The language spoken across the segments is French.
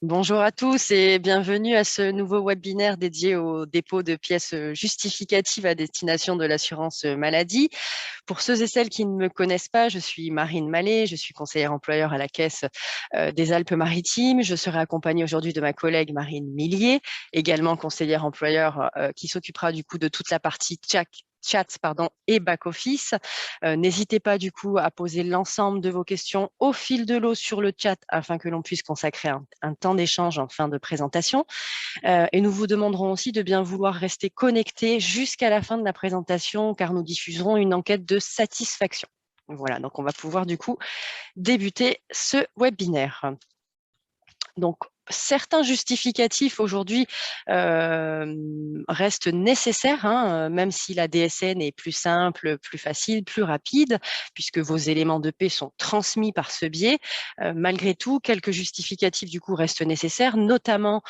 Bonjour à tous et bienvenue à ce nouveau webinaire dédié au dépôt de pièces justificatives à destination de l'assurance maladie. Pour ceux et celles qui ne me connaissent pas, je suis Marine Mallet, je suis conseillère employeur à la Caisse des Alpes-Maritimes. Je serai accompagnée aujourd'hui de ma collègue Marine Millier, également conseillère employeur qui s'occupera du coup de toute la partie chat et back-office. N'hésitez pas du coup à poser l'ensemble de vos questions au fil de l'eau sur le chat afin que l'on puisse consacrer un temps d'échange en fin de présentation. Et nous vous demanderons aussi de bien vouloir rester connecté jusqu'à la fin de la présentation car nous diffuserons une enquête de satisfaction. Voilà, donc on va pouvoir du coup débuter ce webinaire. Donc, certains justificatifs aujourd'hui restent nécessaires, hein, même si la DSN est plus simple, plus facile, plus rapide, puisque vos éléments de paie sont transmis par ce biais. Malgré tout, quelques justificatifs du coup restent nécessaires, notamment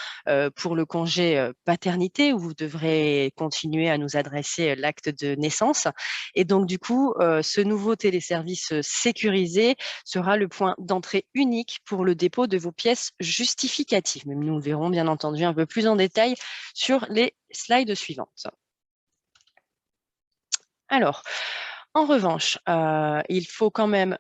pour le congé paternité, où vous devrez continuer à nous adresser l'acte de naissance. Et donc, du coup, ce nouveau téléservice sécurisé sera le point d'entrée unique pour le dépôt de vos pièces justificatives. Mais nous le verrons bien entendu un peu plus en détail sur les slides suivantes. Alors, en revanche, il faut quand même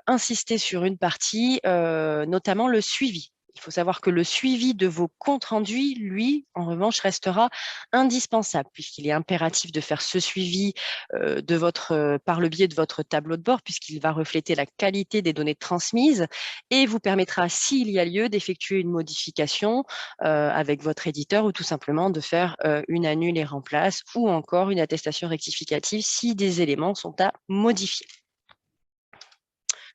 insister sur une partie, notamment le suivi. Il faut savoir que le suivi de vos comptes rendus, lui, en revanche, restera indispensable puisqu'il est impératif de faire ce suivi par le biais de votre tableau de bord puisqu'il va refléter la qualité des données transmises et vous permettra, s'il y a lieu, d'effectuer une modification avec votre éditeur ou tout simplement de faire une annule et remplace ou encore une attestation rectificative si des éléments sont à modifier.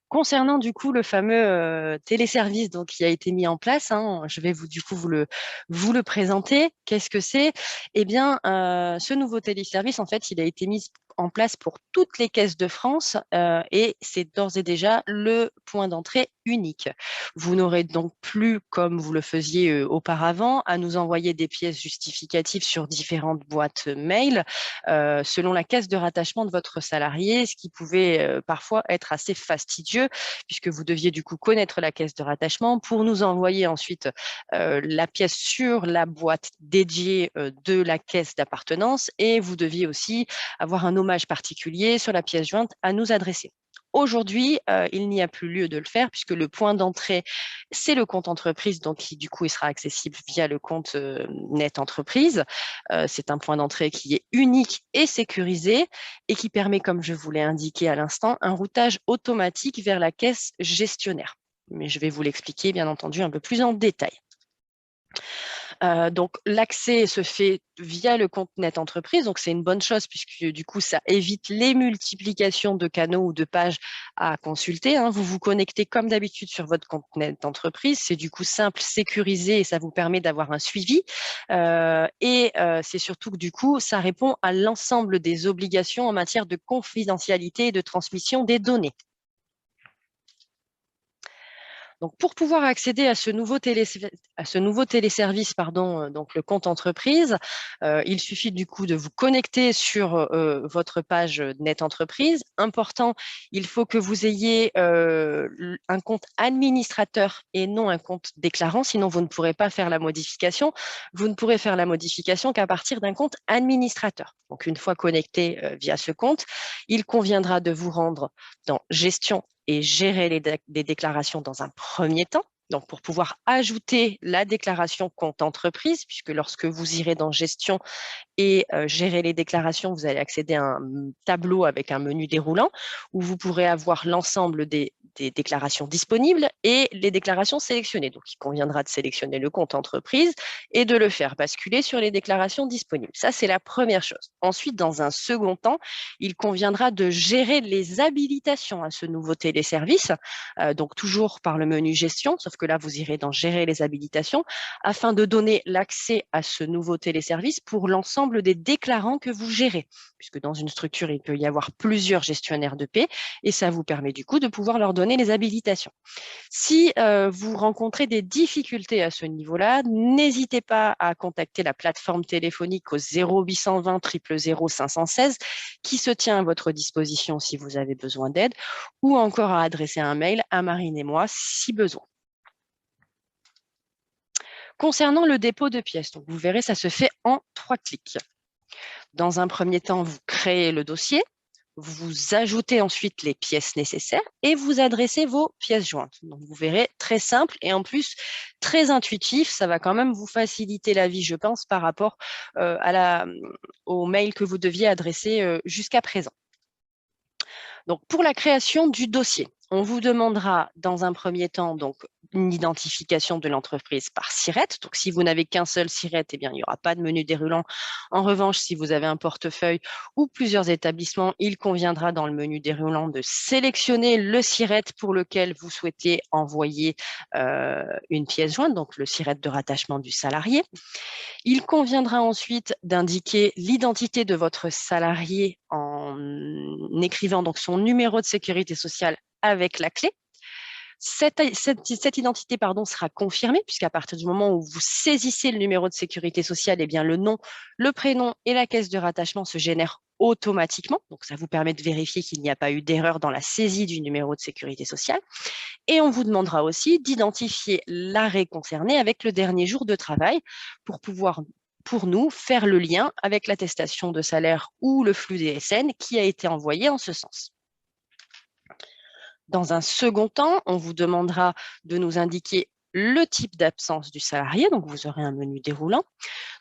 Concernant du coup le fameux téléservice donc, qui a été mis en place, hein, je vais vous le présenter. Qu'est-ce que c'est? Eh bien, ce nouveau téléservice, en fait, il a été mis en place pour toutes les caisses de France et c'est d'ores et déjà le point d'entrée unique. Vous n'aurez donc plus, comme vous le faisiez auparavant, à nous envoyer des pièces justificatives sur différentes boîtes mail selon la caisse de rattachement de votre salarié, ce qui pouvait parfois être assez fastidieux puisque vous deviez du coup connaître la caisse de rattachement pour nous envoyer ensuite la pièce sur la boîte dédiée de la caisse d'appartenance et vous deviez aussi avoir un hommage particulier sur la pièce jointe à nous adresser. Aujourd'hui, il n'y a plus lieu de le faire puisque le point d'entrée, c'est le compte entreprise, donc qui du coup il sera accessible via le compte net entreprise. C'est un point d'entrée qui est unique et sécurisé et qui permet, comme je vous l'ai indiqué à l'instant, un routage automatique vers la caisse gestionnaire. Mais je vais vous l'expliquer, bien entendu, un peu plus en détail. Donc, l'accès se fait via le compte net entreprise. Donc, c'est une bonne chose puisque du coup, ça évite les multiplications de canaux ou de pages à consulter, hein. Vous vous connectez comme d'habitude sur votre compte net entreprise. C'est du coup simple, sécurisé et ça vous permet d'avoir un suivi. C'est surtout que du coup, ça répond à l'ensemble des obligations en matière de confidentialité et de transmission des données. Donc, pour pouvoir accéder à ce nouveau téléservice, donc le compte entreprise, il suffit du coup de vous connecter sur votre page Net Entreprise. Important, il faut que vous ayez un compte administrateur et non un compte déclarant, sinon vous ne pourrez pas faire la modification. Vous ne pourrez faire la modification qu'à partir d'un compte administrateur. Donc, une fois connecté via ce compte, il conviendra de vous rendre dans Gestion et gérer les déclarations dans un premier temps. Donc, pour pouvoir ajouter la déclaration compte entreprise, puisque lorsque vous irez dans gestion et gérer les déclarations, vous allez accéder à un tableau avec un menu déroulant où vous pourrez avoir l'ensemble des déclarations disponibles et les déclarations sélectionnées. Donc, il conviendra de sélectionner le compte entreprise et de le faire basculer sur les déclarations disponibles. Ça, c'est la première chose. Ensuite, dans un second temps, il conviendra de gérer les habilitations à ce nouveau téléservice, donc toujours par le menu gestion, sauf que là, vous irez dans gérer les habilitations afin de donner l'accès à ce nouveau téléservice pour l'ensemble des déclarants que vous gérez, puisque dans une structure, il peut y avoir plusieurs gestionnaires de paie et ça vous permet du coup de pouvoir leur donner les habilitations. Si vous rencontrez des difficultés à ce niveau-là, n'hésitez pas à contacter la plateforme téléphonique au 0820 000 516 qui se tient à votre disposition si vous avez besoin d'aide ou encore à adresser un mail à Marine et moi si besoin. Concernant le dépôt de pièces, donc vous verrez, ça se fait en 3 clics. Dans un premier temps, vous créez le dossier, vous ajoutez ensuite les pièces nécessaires et vous adressez vos pièces jointes. Donc, vous verrez, très simple et en plus très intuitif. Ça va quand même vous faciliter la vie, je pense, par rapport au mail que vous deviez adresser jusqu'à présent. Donc, pour la création du dossier, on vous demandera dans un premier temps donc, une identification de l'entreprise par SIRET. Donc, si vous n'avez qu'un seul SIRET, eh bien, il n'y aura pas de menu déroulant. En revanche, si vous avez un portefeuille ou plusieurs établissements, il conviendra dans le menu déroulant de sélectionner le SIRET pour lequel vous souhaitez envoyer une pièce jointe, donc le SIRET de rattachement du salarié. Il conviendra ensuite d'indiquer l'identité de votre salarié en écrivant donc son numéro de sécurité sociale avec la clé. Cette identité sera confirmée puisqu'à partir du moment où vous saisissez le numéro de sécurité sociale, eh bien, le nom, le prénom et la caisse de rattachement se génèrent automatiquement. Donc, ça vous permet de vérifier qu'il n'y a pas eu d'erreur dans la saisie du numéro de sécurité sociale. Et on vous demandera aussi d'identifier l'arrêt concerné avec le dernier jour de travail pour pouvoir, pour nous, faire le lien avec l'attestation de salaire ou le flux DSN qui a été envoyé en ce sens. Dans un second temps, on vous demandera de nous indiquer le type d'absence du salarié, donc vous aurez un menu déroulant,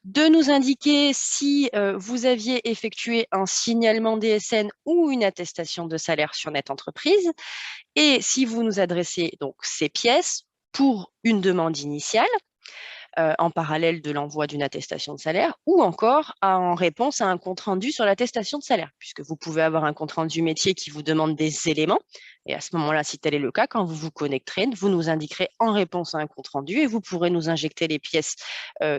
de nous indiquer si vous aviez effectué un signalement DSN ou une attestation de salaire sur Net Entreprise, et si vous nous adressez donc ces pièces pour une demande initiale, en parallèle de l'envoi d'une attestation de salaire ou encore en réponse à un compte-rendu sur l'attestation de salaire, puisque vous pouvez avoir un compte-rendu métier qui vous demande des éléments. Et à ce moment-là, si tel est le cas, quand vous vous connecterez, vous nous indiquerez en réponse à un compte-rendu et vous pourrez nous injecter les pièces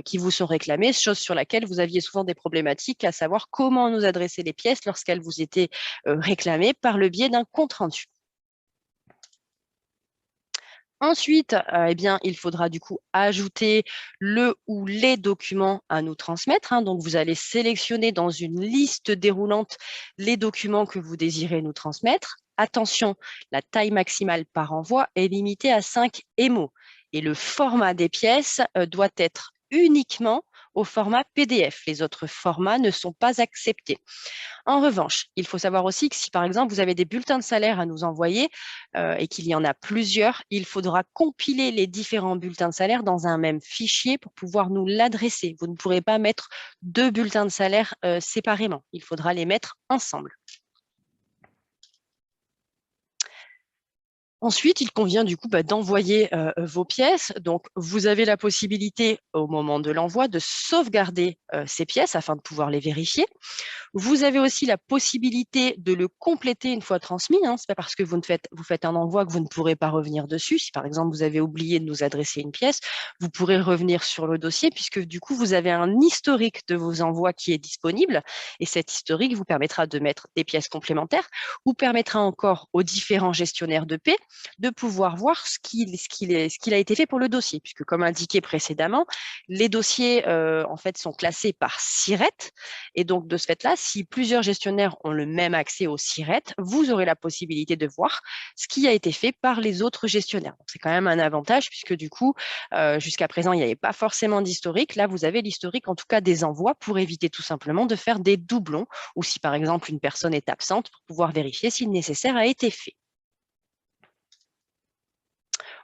qui vous sont réclamées, chose sur laquelle vous aviez souvent des problématiques, à savoir comment nous adresser les pièces lorsqu'elles vous étaient réclamées par le biais d'un compte-rendu. Ensuite, eh bien, il faudra du coup ajouter le ou les documents à nous transmettre. Donc, vous allez sélectionner dans une liste déroulante les documents que vous désirez nous transmettre. Attention, la taille maximale par envoi est limitée à 5 émos et le format des pièces doit être uniquement au format PDF. Les autres formats ne sont pas acceptés. En revanche, il faut savoir aussi que si, par exemple, vous avez des bulletins de salaire à nous envoyer et qu'il y en a plusieurs, il faudra compiler les différents bulletins de salaire dans un même fichier pour pouvoir nous l'adresser. Vous ne pourrez pas mettre 2 bulletins de salaire séparément. Il faudra les mettre ensemble. Ensuite, il convient du coup d'envoyer vos pièces. Donc, vous avez la possibilité au moment de l'envoi de sauvegarder ces pièces afin de pouvoir les vérifier. Vous avez aussi la possibilité de le compléter une fois transmis. Ce n'est pas parce que vous faites un envoi que vous ne pourrez pas revenir dessus. Si par exemple vous avez oublié de nous adresser une pièce, vous pourrez revenir sur le dossier puisque du coup vous avez un historique de vos envois qui est disponible et cet historique vous permettra de mettre des pièces complémentaires ou permettra encore aux différents gestionnaires de paie de pouvoir voir ce qu'il a été fait pour le dossier puisque comme indiqué précédemment, les dossiers en fait sont classés par SIRET et donc de ce fait-là, si plusieurs gestionnaires ont le même accès au SIRET, vous aurez la possibilité de voir ce qui a été fait par les autres gestionnaires. C'est quand même un avantage puisque du coup, jusqu'à présent, il n'y avait pas forcément d'historique. Là, vous avez l'historique, en tout cas des envois, pour éviter tout simplement de faire des doublons ou si par exemple une personne est absente, pour pouvoir vérifier si le nécessaire a été fait.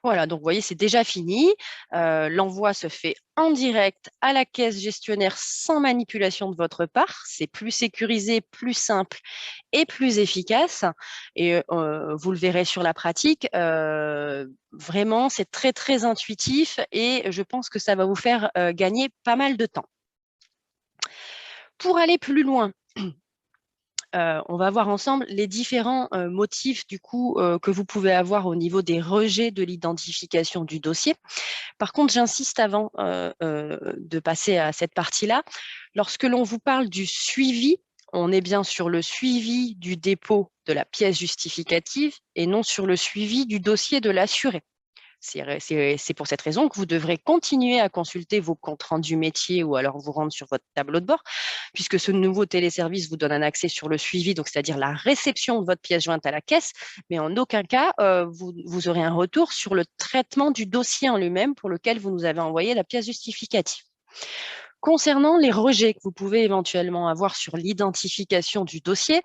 Voilà, donc vous voyez, c'est déjà fini. L'envoi se fait en direct à la caisse gestionnaire sans manipulation de votre part. C'est plus sécurisé, plus simple et plus efficace. Et vous le verrez sur la pratique. Vraiment, c'est très, très intuitif et je pense que ça va vous faire gagner pas mal de temps. Pour aller plus loin, on va voir ensemble les différents motifs du coup que vous pouvez avoir au niveau des rejets de l'identification du dossier. Par contre, j'insiste avant de passer à cette partie-là. Lorsque l'on vous parle du suivi, on est bien sur le suivi du dépôt de la pièce justificative et non sur le suivi du dossier de l'assuré. C'est pour cette raison que vous devrez continuer à consulter vos comptes rendus métiers ou alors vous rendre sur votre tableau de bord, puisque ce nouveau téléservice vous donne un accès sur le suivi, donc c'est-à-dire la réception de votre pièce jointe à la caisse, mais en aucun cas, vous aurez un retour sur le traitement du dossier en lui-même pour lequel vous nous avez envoyé la pièce justificative. Concernant les rejets que vous pouvez éventuellement avoir sur l'identification du dossier,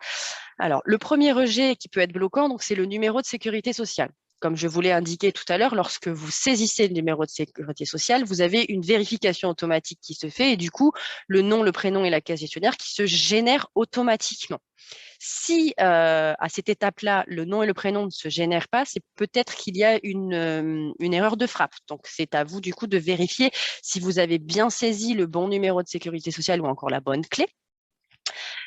alors le premier rejet qui peut être bloquant, donc c'est le numéro de sécurité sociale. Comme je vous l'ai indiqué tout à l'heure, lorsque vous saisissez le numéro de sécurité sociale, vous avez une vérification automatique qui se fait et du coup, le nom, le prénom et la case gestionnaire qui se génèrent automatiquement. Si à cette étape-là, le nom et le prénom ne se génèrent pas, c'est peut-être qu'il y a une erreur de frappe. Donc, c'est à vous du coup de vérifier si vous avez bien saisi le bon numéro de sécurité sociale ou encore la bonne clé.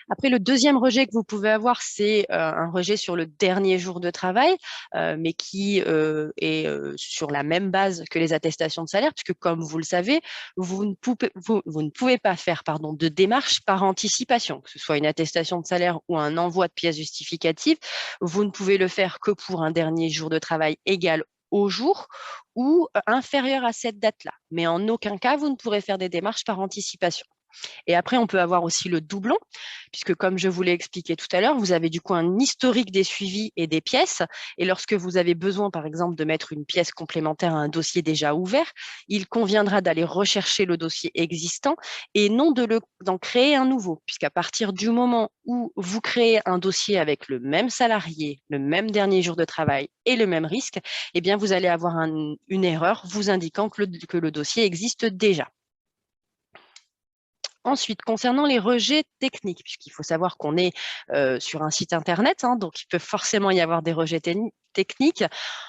Après, le deuxième rejet que vous pouvez avoir, c'est un rejet sur le dernier jour de travail, mais qui est sur la même base que les attestations de salaire, puisque comme vous le savez, vous ne pouvez pas faire de démarche par anticipation, que ce soit une attestation de salaire ou un envoi de pièces justificatives. Vous ne pouvez le faire que pour un dernier jour de travail égal au jour ou inférieur à cette date-là. Mais en aucun cas, vous ne pourrez faire des démarches par anticipation. Et après, on peut avoir aussi le doublon, puisque comme je vous l'ai expliqué tout à l'heure, vous avez du coup un historique des suivis et des pièces. Et lorsque vous avez besoin, par exemple, de mettre une pièce complémentaire à un dossier déjà ouvert, il conviendra d'aller rechercher le dossier existant et non d'en créer un nouveau, puisqu'à partir du moment où vous créez un dossier avec le même salarié, le même dernier jour de travail et le même risque, eh bien, vous allez avoir une erreur vous indiquant que le dossier existe déjà. Ensuite, concernant les rejets techniques, puisqu'il faut savoir qu'on est sur un site internet, hein, donc il peut forcément y avoir des rejets techniques.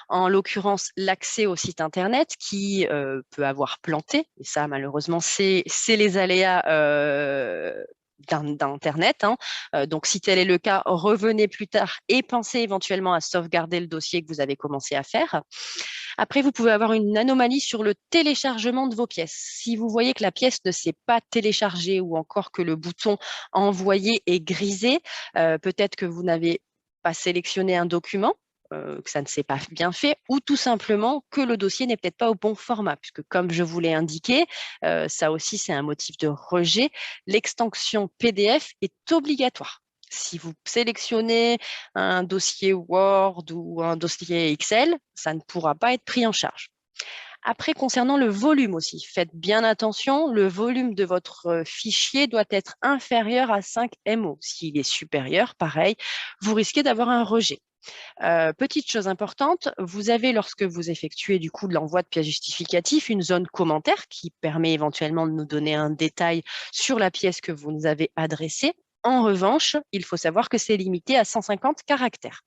En l'occurrence, l'accès au site internet qui peut avoir planté, et ça malheureusement c'est les aléas d'Internet. Hein. Donc, si tel est le cas, revenez plus tard et pensez éventuellement à sauvegarder le dossier que vous avez commencé à faire. Après, vous pouvez avoir une anomalie sur le téléchargement de vos pièces. Si vous voyez que la pièce ne s'est pas téléchargée ou encore que le bouton envoyer est grisé, peut-être que vous n'avez pas sélectionné un document, que ça ne s'est pas bien fait, ou tout simplement que le dossier n'est peut-être pas au bon format, puisque comme je vous l'ai indiqué, ça aussi c'est un motif de rejet. L'extension PDF est obligatoire. Si vous sélectionnez un dossier Word ou un dossier Excel, ça ne pourra pas être pris en charge. Après, concernant le volume aussi, faites bien attention, le volume de votre fichier doit être inférieur à 5 MO. S'il est supérieur, pareil, vous risquez d'avoir un rejet. Petite chose importante, vous avez, lorsque vous effectuez du coup de l'envoi de pièces justificatives, une zone commentaire qui permet éventuellement de nous donner un détail sur la pièce que vous nous avez adressée. En revanche, il faut savoir que c'est limité à 150 caractères.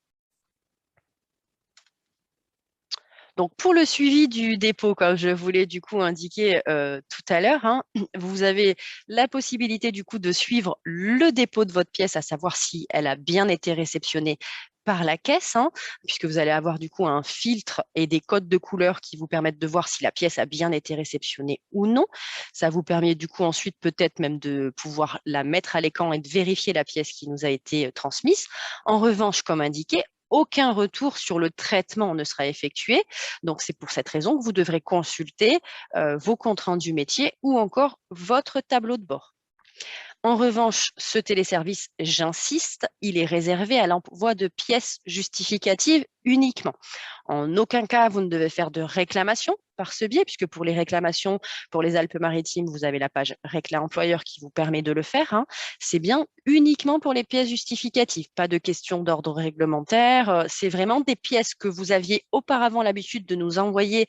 Donc, pour le suivi du dépôt, comme je vous l'ai du coup indiqué tout à l'heure, hein, vous avez la possibilité du coup de suivre le dépôt de votre pièce, à savoir si elle a bien été réceptionnée par la caisse, hein, puisque vous allez avoir du coup un filtre et des codes de couleur qui vous permettent de voir si la pièce a bien été réceptionnée ou non. Ça vous permet du coup ensuite peut-être même de pouvoir la mettre à l'écran et de vérifier la pièce qui nous a été transmise. En revanche, comme indiqué, aucun retour sur le traitement ne sera effectué. Donc, c'est pour cette raison que vous devrez consulter vos comptes rendus métiers ou encore votre tableau de bord. En revanche, ce téléservice, j'insiste, il est réservé à l'envoi de pièces justificatives uniquement. En aucun cas, vous ne devez faire de réclamation par ce biais, puisque pour les réclamations, pour les Alpes-Maritimes, vous avez la page Réclame employeur qui vous permet de le faire. Hein. C'est bien uniquement pour les pièces justificatives, pas de questions d'ordre réglementaire. C'est vraiment des pièces que vous aviez auparavant l'habitude de nous envoyer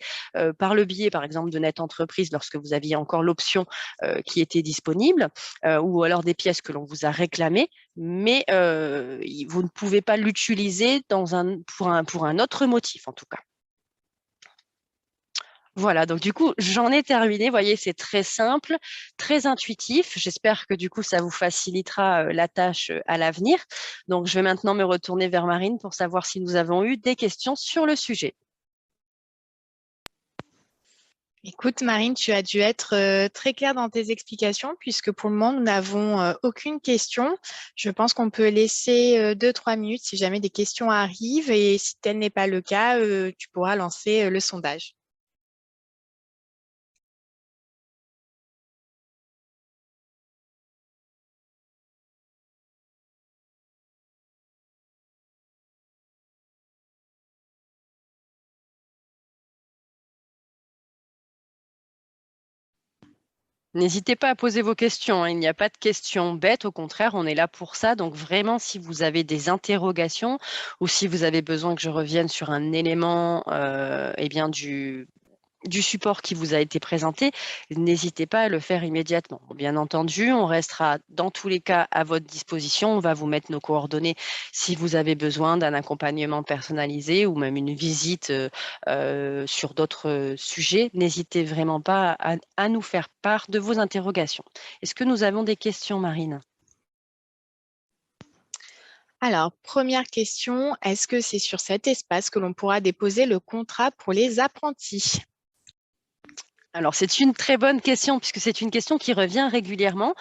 par le biais, par exemple, de Net Entreprise lorsque vous aviez encore l'option qui était disponible, ou alors des pièces que l'on vous a réclamées, mais vous ne pouvez pas l'utiliser pour un autre motif, en tout cas. Voilà, donc du coup, j'en ai terminé. Vous voyez, c'est très simple, très intuitif. J'espère que du coup, ça vous facilitera la tâche à l'avenir. Donc, je vais maintenant me retourner vers Marine pour savoir si nous avons eu des questions sur le sujet. Écoute, Marine, tu as dû être très claire dans tes explications puisque pour le moment, nous n'avons aucune question. Je pense qu'on peut laisser 2, 3 minutes si jamais des questions arrivent et si tel n'est pas le cas, tu pourras lancer le sondage. N'hésitez pas à poser vos questions, hein. Il n'y a pas de questions bêtes, au contraire, on est là pour ça. Donc vraiment, si vous avez des interrogations ou si vous avez besoin que je revienne sur un élément eh bien, du support qui vous a été présenté, n'hésitez pas à le faire immédiatement. Bien entendu, on restera dans tous les cas à votre disposition. On va vous mettre nos coordonnées si vous avez besoin d'un accompagnement personnalisé ou même une visite sur d'autres sujets. N'hésitez vraiment pas à nous faire part de vos interrogations. Est-ce que nous avons des questions, Marine? Alors, première question, est-ce que c'est sur cet espace que l'on pourra déposer le contrat pour les apprentis? Alors, c'est une très bonne question puisque c'est une question qui revient régulièrement.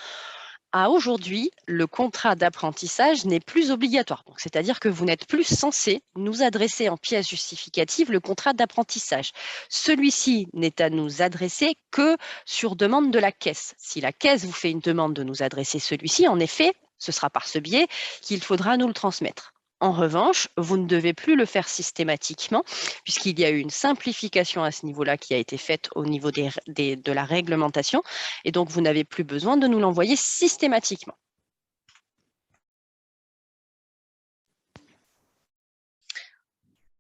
À aujourd'hui, le contrat d'apprentissage n'est plus obligatoire. Donc, c'est-à-dire que vous n'êtes plus censé nous adresser en pièce justificative le contrat d'apprentissage. Celui-ci n'est à nous adresser que sur demande de la caisse. Si la caisse vous fait une demande de nous adresser celui-ci, en effet, ce sera par ce biais qu'il faudra nous le transmettre. En revanche, vous ne devez plus le faire systématiquement, puisqu'il y a eu une simplification à ce niveau-là qui a été faite au niveau de la réglementation, et donc vous n'avez plus besoin de nous l'envoyer systématiquement.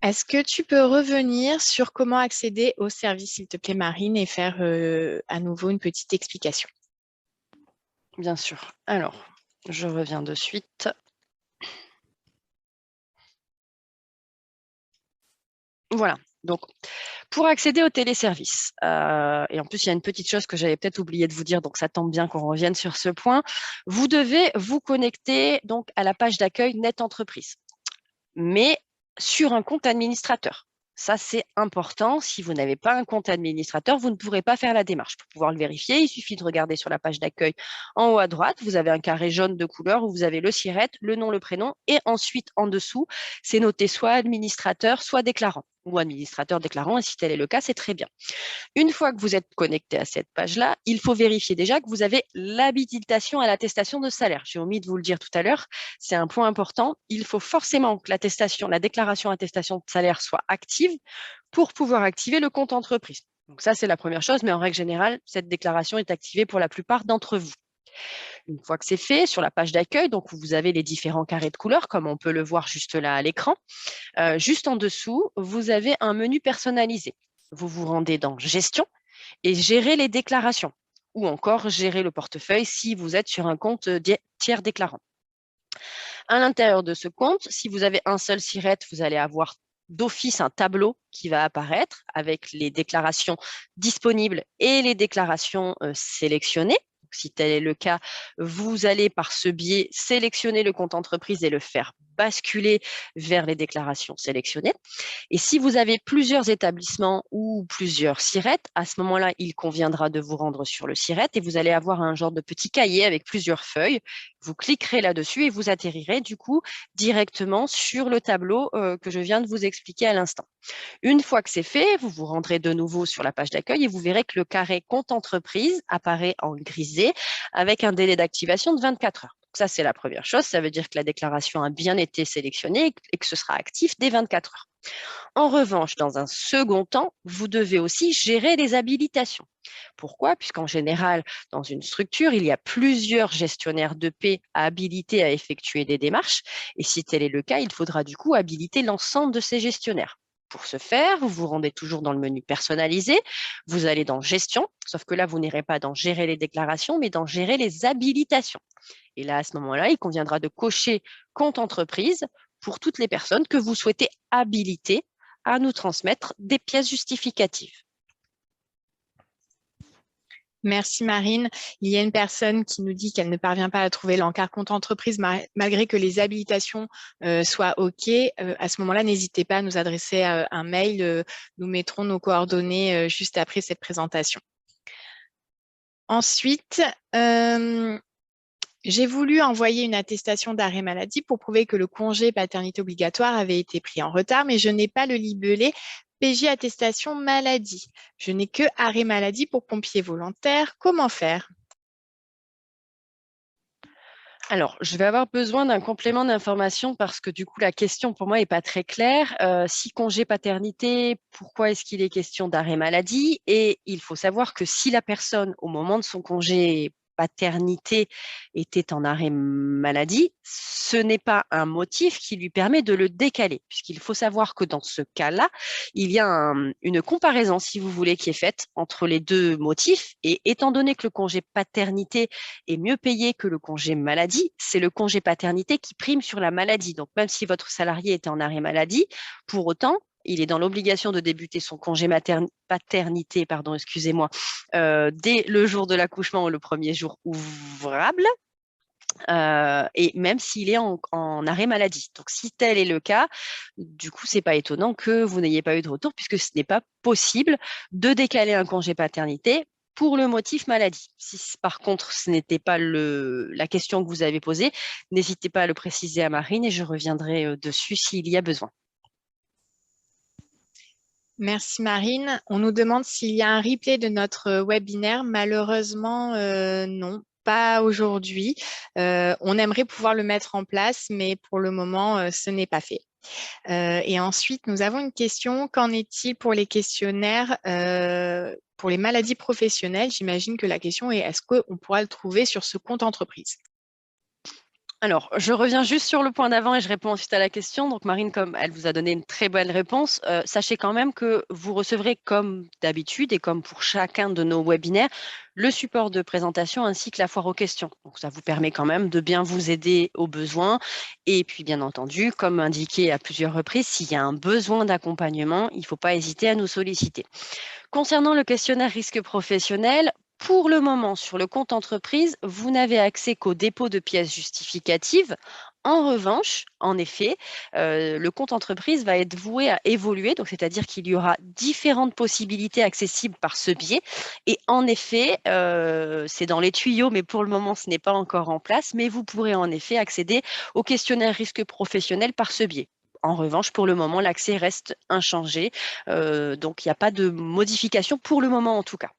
Est-ce que tu peux revenir sur comment accéder au service, s'il te plaît, Marine, et faire à nouveau une petite explication? Bien sûr. Alors, je reviens de suite. Voilà. Donc, pour accéder au téléservice, et en plus, il y a une petite chose que j'avais peut-être oublié de vous dire, donc ça tombe bien qu'on revienne sur ce point. Vous devez vous connecter donc à la page d'accueil Net Entreprise, mais sur un compte administrateur. Ça, c'est important. Si vous n'avez pas un compte administrateur, vous ne pourrez pas faire la démarche. Pour pouvoir le vérifier, il suffit de regarder sur la page d'accueil en haut à droite. Vous avez un carré jaune de couleur où vous avez le SIRET, le nom, le prénom, et ensuite en dessous, c'est noté soit administrateur, soit déclarant ou administrateur déclarant. Et si tel est le cas, c'est très bien. Une fois que vous êtes connecté à cette page-là, il faut vérifier déjà que vous avez l'habilitation à l'attestation de salaire. J'ai omis de vous le dire tout à l'heure, c'est un point important. Il faut forcément que l'attestation, la déclaration attestation de salaire soit active pour pouvoir activer le compte entreprise. Donc ça, c'est la première chose, mais en règle générale, cette déclaration est activée pour la plupart d'entre vous. Une fois que c'est fait, sur la page d'accueil, donc où vous avez les différents carrés de couleurs, comme on peut le voir juste là à l'écran, juste en dessous, vous avez un menu personnalisé. Vous vous rendez dans Gestion et gérer les déclarations ou encore gérer le portefeuille si vous êtes sur un compte tiers déclarant. À l'intérieur de ce compte, si vous avez un seul SIRET, vous allez avoir d'office un tableau qui va apparaître avec les déclarations disponibles et les déclarations sélectionnées. Si tel est le cas, vous allez par ce biais sélectionner le compte entreprise et le faire basculer vers les déclarations sélectionnées. Et si vous avez plusieurs établissements ou plusieurs SIRET, à ce moment-là, il conviendra de vous rendre sur le SIRET et vous allez avoir un genre de petit cahier avec plusieurs feuilles. Vous cliquerez là-dessus et vous atterrirez du coup directement sur le tableau que je viens de vous expliquer à l'instant. Une fois que c'est fait, vous vous rendrez de nouveau sur la page d'accueil et vous verrez que le carré compte entreprise apparaît en grisé avec un délai d'activation de 24 heures. Donc ça, c'est la première chose. Ça veut dire que la déclaration a bien été sélectionnée et que ce sera actif dès 24 heures. En revanche, dans un second temps, vous devez aussi gérer les habilitations. Pourquoi? Puisqu'en général, dans une structure, il y a plusieurs gestionnaires de paie habilités à effectuer des démarches. Et si tel est le cas, il faudra du coup habiliter l'ensemble de ces gestionnaires. Pour ce faire, vous vous rendez toujours dans le menu personnalisé, vous allez dans Gestion, sauf que là, vous n'irez pas dans Gérer les déclarations, mais dans Gérer les habilitations. Et là, à ce moment-là, il conviendra de cocher Compte entreprise pour toutes les personnes que vous souhaitez habiliter à nous transmettre des pièces justificatives. Merci Marine. Il y a une personne qui nous dit qu'elle ne parvient pas à trouver l'encart compte entreprise malgré que les habilitations soient OK. À ce moment-là, n'hésitez pas à nous adresser un mail. Nous mettrons nos coordonnées juste après cette présentation. Ensuite, j'ai voulu envoyer une attestation d'arrêt maladie pour prouver que le congé paternité obligatoire avait été pris en retard, mais je n'ai pas le libellé PJ attestation maladie. Je n'ai que arrêt maladie pour pompiers volontaires. Comment faire? Alors, je vais avoir besoin d'un complément d'information parce que du coup, la question pour moi n'est pas très claire. Si congé paternité, pourquoi est-ce qu'il est question d'arrêt maladie? Et il faut savoir que si la personne, au moment de son congé paternité, était en arrêt maladie, ce n'est pas un motif qui lui permet de le décaler, puisqu'il faut savoir que dans ce cas-là, il y a une comparaison, si vous voulez, qui est faite entre les deux motifs. Et étant donné que le congé paternité est mieux payé que le congé maladie, c'est le congé paternité qui prime sur la maladie. Donc, même si votre salarié était en arrêt maladie, pour autant, il est dans l'obligation de débuter son congé paternité, excusez-moi, dès le jour de l'accouchement ou le premier jour ouvrable. Et même s'il est en arrêt maladie. Donc, si tel est le cas, du coup, c'est pas étonnant que vous n'ayez pas eu de retour puisque ce n'est pas possible de décaler un congé paternité pour le motif maladie. Si par contre, ce n'était pas la question que vous avez posée, n'hésitez pas à le préciser à Marine et je reviendrai dessus s'il y a besoin. Merci Marine. On nous demande s'il y a un replay de notre webinaire. Malheureusement, non, pas aujourd'hui. On aimerait pouvoir le mettre en place, mais pour le moment, ce n'est pas fait. Et ensuite, nous avons une question. Qu'en est-il pour les questionnaires pour les maladies professionnelles? J'imagine que la question est, est-ce qu'on pourra le trouver sur ce compte entreprise? Alors, je reviens juste sur le point d'avant et je réponds ensuite à la question. Donc, Marine, comme elle vous a donné une très bonne réponse, sachez quand même que vous recevrez, comme d'habitude et comme pour chacun de nos webinaires, le support de présentation ainsi que la foire aux questions. Donc, ça vous permet quand même de bien vous aider aux besoins. Et puis, bien entendu, comme indiqué à plusieurs reprises, s'il y a un besoin d'accompagnement, il ne faut pas hésiter à nous solliciter. Concernant le questionnaire risque professionnel, pour le moment, sur le compte entreprise, vous n'avez accès qu'au dépôt de pièces justificatives. En revanche, en effet, le compte entreprise va être voué à évoluer, donc c'est-à-dire qu'il y aura différentes possibilités accessibles par ce biais. Et en effet, c'est dans les tuyaux, mais pour le moment, ce n'est pas encore en place. Mais vous pourrez en effet accéder au questionnaire risque professionnel par ce biais. En revanche, pour le moment, l'accès reste inchangé. Donc, il n'y a pas de modification pour le moment, en tout cas.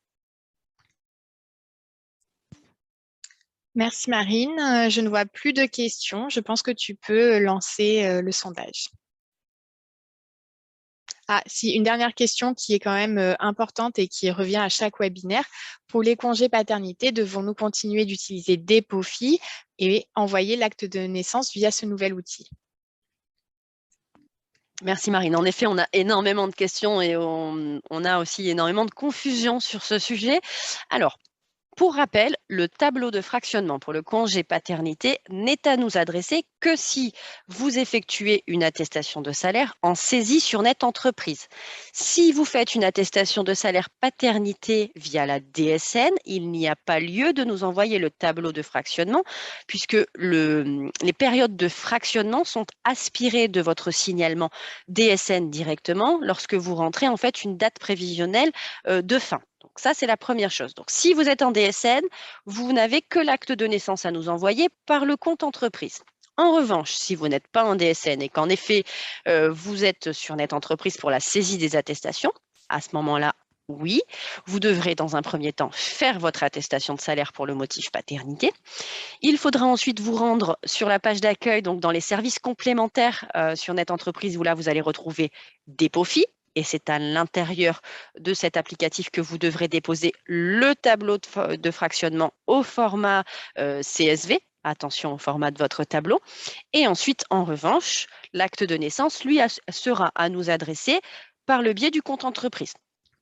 Merci Marine. Je ne vois plus de questions. Je pense que tu peux lancer le sondage. Ah, si, une dernière question qui est quand même importante et qui revient à chaque webinaire. Pour les congés paternité, devons-nous continuer d'utiliser Depofi et envoyer l'acte de naissance via ce nouvel outil? Merci Marine. En effet, on a énormément de questions et on a aussi énormément de confusion sur ce sujet. Alors, pour rappel, le tableau de fractionnement pour le congé paternité n'est à nous adresser que si vous effectuez une attestation de salaire en saisie sur Net Entreprise. Si vous faites une attestation de salaire paternité via la DSN, il n'y a pas lieu de nous envoyer le tableau de fractionnement puisque les périodes de fractionnement sont aspirées de votre signalement DSN directement lorsque vous rentrez en fait une date prévisionnelle de fin. Donc ça, c'est la première chose. Donc, si vous êtes en DSN, vous n'avez que l'acte de naissance à nous envoyer par le compte entreprise. En revanche, si vous n'êtes pas en DSN et qu'en effet, vous êtes sur Net Entreprise pour la saisie des attestations, à ce moment-là, oui, vous devrez dans un premier temps faire votre attestation de salaire pour le motif paternité. Il faudra ensuite vous rendre sur la page d'accueil, donc dans les services complémentaires sur Net Entreprise, où là, vous allez retrouver Depofi. Et c'est à l'intérieur de cet applicatif que vous devrez déposer le tableau de fractionnement au format CSV. Attention au format de votre tableau. Et ensuite, en revanche, l'acte de naissance, lui, sera à nous adresser par le biais du compte entreprise.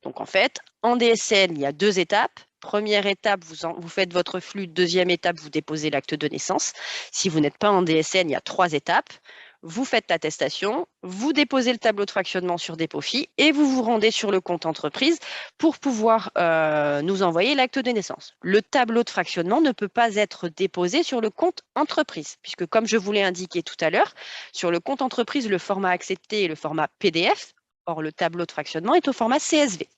Donc, en fait, en DSN, il y a 2 étapes. Première étape, vous faites votre flux. Deuxième étape, vous déposez l'acte de naissance. Si vous n'êtes pas en DSN, il y a 3 étapes. vous faites l'attestation, vous déposez le tableau de fractionnement sur Depofi et vous vous rendez sur le compte entreprise pour pouvoir nous envoyer l'acte de naissance. Le tableau de fractionnement ne peut pas être déposé sur le compte entreprise, puisque comme je vous l'ai indiqué tout à l'heure, sur le compte entreprise, le format accepté est le format PDF. Or, le tableau de fractionnement est au format CSV.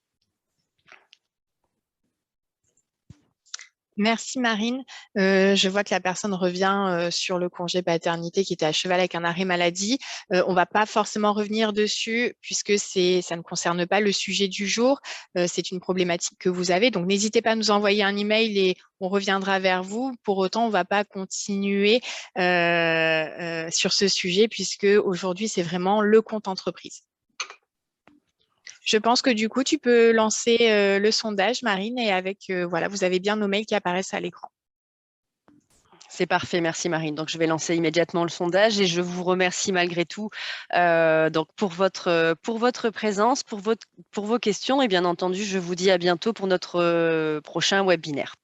Merci Marine. Je vois que la personne revient sur le congé paternité qui était à cheval avec un arrêt maladie. On ne va pas forcément revenir dessus puisque ça ne concerne pas le sujet du jour. C'est une problématique que vous avez. Donc, n'hésitez pas à nous envoyer un email et on reviendra vers vous. Pour autant, on ne va pas continuer sur ce sujet puisque aujourd'hui, c'est vraiment le compte entreprise. Je pense que du coup, tu peux lancer le sondage, Marine, et avec, voilà, vous avez bien nos mails qui apparaissent à l'écran. C'est parfait, merci Marine. Donc, je vais lancer immédiatement le sondage et je vous remercie malgré tout donc pour votre présence, pour vos questions et bien entendu, je vous dis à bientôt pour notre prochain webinaire.